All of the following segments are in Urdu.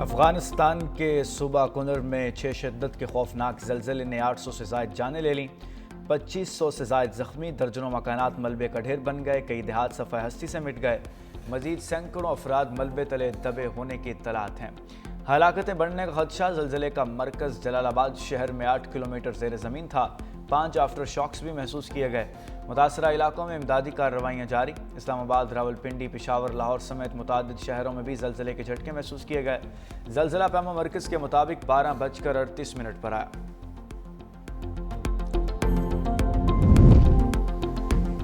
افغانستان کے صوبہ کنر میں 6 شدت کے خوفناک زلزلے نے 800 سے زائد جانیں لے لیں، 2500 سے زائد زخمی، درجنوں مکانات ملبے کا ڈھیر بن گئے، کئی دیہات صفحہ ہستی سے مٹ گئے، مزید سینکڑوں افراد ملبے تلے دبے ہونے کی اطلاعات ہیں۔ ہلاکتیں بڑھنے کا خدشہ۔ زلزلے کا مرکز جلال آباد شہر میں 8 کلومیٹر زیر زمین تھا، 5 آفٹر شاکس بھی محسوس کیے گئے۔ متاثرہ علاقوں میں امدادی کارروائیاں جاری۔ اسلام آباد، راولپنڈی، پشاور، لاہور سمیت متعدد شہروں میں بھی زلزلے کے جھٹکے محسوس کیے گئے۔ زلزلہ پیما مرکز کے مطابق 12:38 پر آیا۔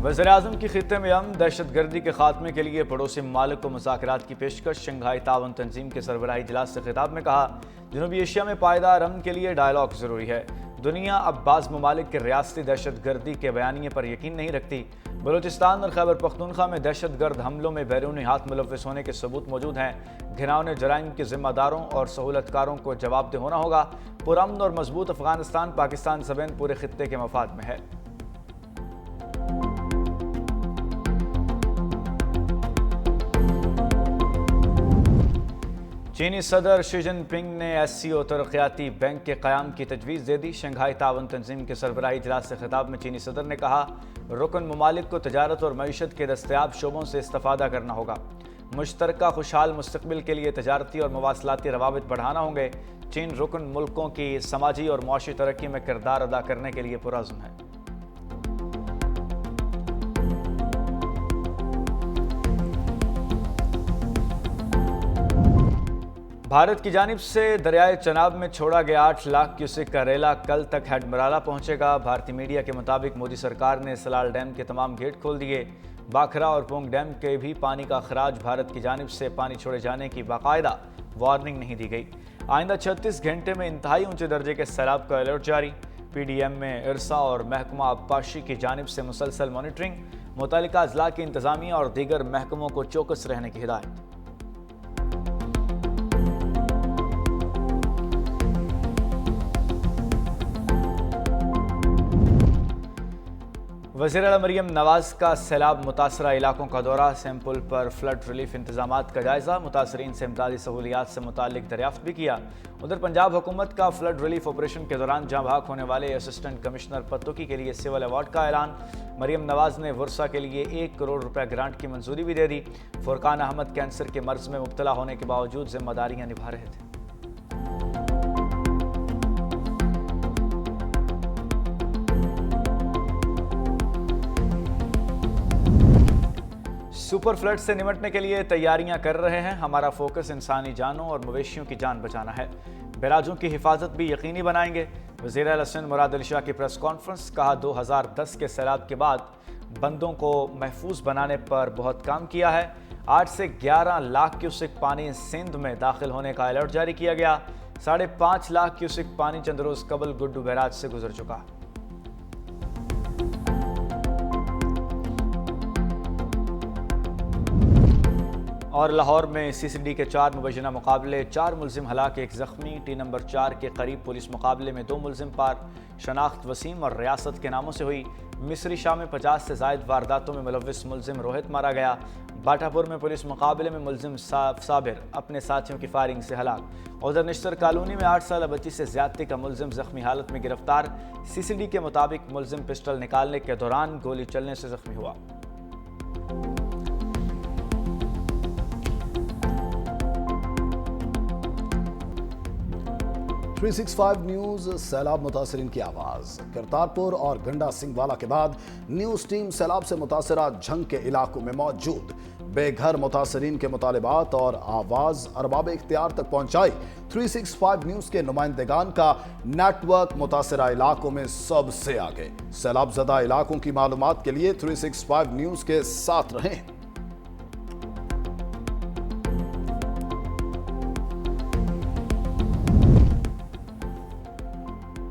وزیراعظم کی خطے میں امن، دہشت گردی کے خاتمے کے لیے پڑوسی ممالک کو مذاکرات کی پیشکش۔ شنگھائی تعاون تنظیم کے سربراہی اجلاس سے خطاب میں کہا، جنوبی ایشیا میں پائیدار امن کے لیے ڈائیلاگ ضروری ہے۔ دنیا اب بعض ممالک کے ریاستی دہشت گردی کے بیانیے پر یقین نہیں رکھتی۔ بلوچستان اور خیبر پختونخوا میں دہشت گرد حملوں میں بیرونی ہاتھ ملوث ہونے کے ثبوت موجود ہیں۔ گھناؤنے جرائم کے ذمہ داروں اور سہولت کاروں کو جواب دہ ہونا ہوگا۔ پرامن اور مضبوط افغانستان پاکستان سمیت پورے خطے کے مفاد میں ہے۔ چینی صدر شی جن پنگ نے SCO ترقیاتی بینک کے قیام کی تجویز دے دی۔ شنگھائی تعاون تنظیم کے سربراہی اجلاس سے خطاب میں چینی صدر نے کہا، رکن ممالک کو تجارت اور معیشت کے دستیاب شعبوں سے استفادہ کرنا ہوگا۔ مشترکہ خوشحال مستقبل کے لیے تجارتی اور مواصلاتی روابط بڑھانا ہوں گے۔ چین رکن ملکوں کی سماجی اور معاشی ترقی میں کردار ادا کرنے کے لیے پرعزم ہے۔ بھارت کی جانب سے دریائے چناب میں چھوڑا گیا 8 لاکھ کیوسک کا ریلا کل تک ہیڈ مرالہ پہنچے گا۔ بھارتی میڈیا کے مطابق مودی سرکار نے سلال ڈیم کے تمام گیٹ کھول دیے۔ باکھرا اور پونگ ڈیم کے بھی پانی کا اخراج۔ بھارت کی جانب سے پانی چھوڑے جانے کی باقاعدہ وارننگ نہیں دی گئی۔ آئندہ 36 گھنٹے میں انتہائی اونچے درجے کے سیلاب کا الرٹ جاری۔ PDM میں ارسا اور محکمہ آبپاشی کی جانب سے مسلسل مانیٹرنگ۔ متعلقہ اضلاع کی انتظامیہ اور دیگر محکموں کو چوکس رہنے کی ہدایت۔ وزیر اعلیٰ مریم نواز کا سیلاب متاثرہ علاقوں کا دورہ۔ سیمپل پر فلڈ ریلیف انتظامات کا جائزہ۔ متاثرین سے امدادی سہولیات سے متعلق دریافت بھی کیا۔ ادھر پنجاب حکومت کا فلڈ ریلیف آپریشن کے دوران جاں بحق ہونے والے اسسٹنٹ کمشنر پتوکی کے لیے سول ایوارڈ کا اعلان۔ مریم نواز نے ورثہ کے لیے 1 کروڑ روپے گرانٹ کی منظوری بھی دے دی۔ فرقان احمد کینسر کے مرض میں مبتلا ہونے کے باوجود ذمہ داریاں نبھا رہے تھے۔ سپر فلڈ سے نمٹنے کے لیے تیاریاں کر رہے ہیں۔ ہمارا فوکس انسانی جانوں اور مویشیوں کی جان بچانا ہے۔ بیراجوں کی حفاظت بھی یقینی بنائیں گے۔ وزیر اعلیٰ سندھ مراد علی شاہ کی پریس کانفرنس۔ کہا، 2010 کے سیلاب کے بعد بندوں کو محفوظ بنانے پر بہت کام کیا ہے۔ 8 سے 11 لاکھ کیوسک پانی سندھ میں داخل ہونے کا الرٹ جاری کیا گیا۔ 5.5 لاکھ کیوسک پانی چند روز قبل گڈو بیراج سے گزر چکا۔ اور لاہور میں CCD کے 4 مبینہ مقابلے، 4 ملزم ہلاک، 1 زخمی۔ T نمبر 4 کے قریب پولیس مقابلے میں 2 ملزم پار۔ شناخت وسیم اور ریاست کے ناموں سے ہوئی۔ مصری شاہ میں 50 سے زائد وارداتوں میں ملوث ملزم روہت مارا گیا۔ باٹا پور میں پولیس مقابلے میں ملزم صابر اپنے ساتھیوں کی فائرنگ سے ہلاک۔ ادھر نشتر کالونی میں 8 سالہ بچی سے زیادتی کا ملزم زخمی حالت میں گرفتار۔ CCD کے مطابق ملزم پسٹل نکالنے کے دوران گولی چلنے سے زخمی ہوا۔ تھری سکس فائیو نیوز سیلاب متاثرین کی آواز۔ کرتارپور اور گنڈا سنگھ والا کے بعد نیوز ٹیم سیلاب سے متاثرہ جھنگ کے علاقوں میں موجود۔ بے گھر متاثرین کے مطالبات اور آواز ارباب اختیار تک پہنچائی۔ 365 نیوز کے نمائندگان کا نیٹ ورک متاثرہ علاقوں میں سب سے آگے۔ سیلاب زدہ علاقوں کی معلومات کے لیے 365 نیوز کے ساتھ رہیں۔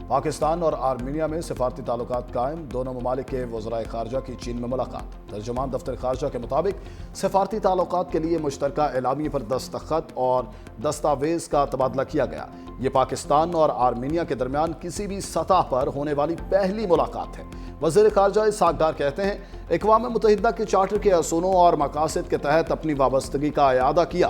پاکستان اور آرمینیا میں سفارتی تعلقات قائم۔ دونوں ممالک کے وزرائے خارجہ کی چین میں ملاقات۔ ترجمان دفتر خارجہ کے مطابق سفارتی تعلقات کے لیے مشترکہ اعلامیے پر دستخط اور دستاویز کا تبادلہ کیا گیا۔ یہ پاکستان اور آرمینیا کے درمیان کسی بھی سطح پر ہونے والی پہلی ملاقات ہے۔ وزیر خارجہ اسحاق ڈار کہتے ہیں، اقوام متحدہ کے چارٹر کے اصولوں اور مقاصد کے تحت اپنی وابستگی کا اعادہ کیا۔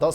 10